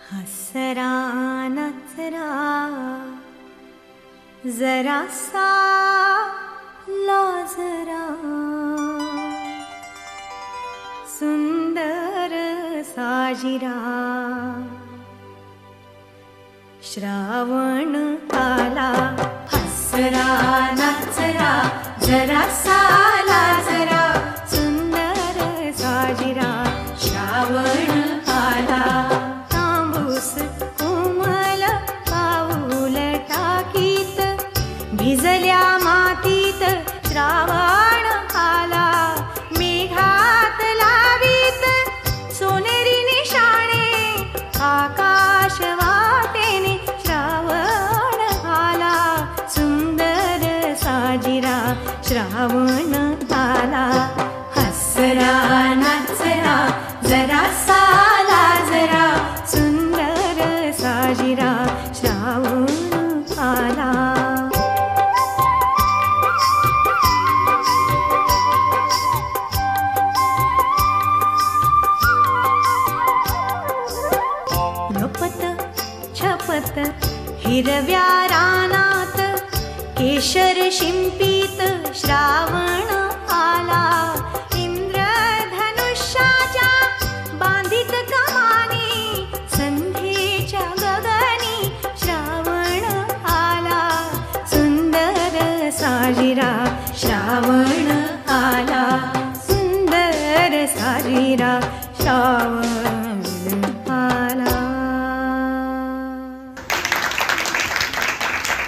हसरा नचरा जरासा लाजरा, सुंदर साजिरा श्रावण आला। हसरा नचरा जरासा लाजरा, सुंदर साजिरा श्रावण आला। तांबूस कोमल पाऊल टाकीत, भिजल्या मातीत श्रावण आला। मेघात लावीत सोनेरी निशाणे, आकाश वाटेने श्रावण आला। सुंदर साजिरा श्रावण आला। हसरा नचरा जरासा लाजरा, सुंदर साजिरा श्रावण आला। लपत छपत हिरव्या रानात, केशर शिंपीत श्रावण आला। इंद्रधनुष्याच्या बांधित कमानी, संध्येच्या गगनी श्रावण आला। सुंदर साजिरा श्रावण आला, सुंदर साजिरा श्रावण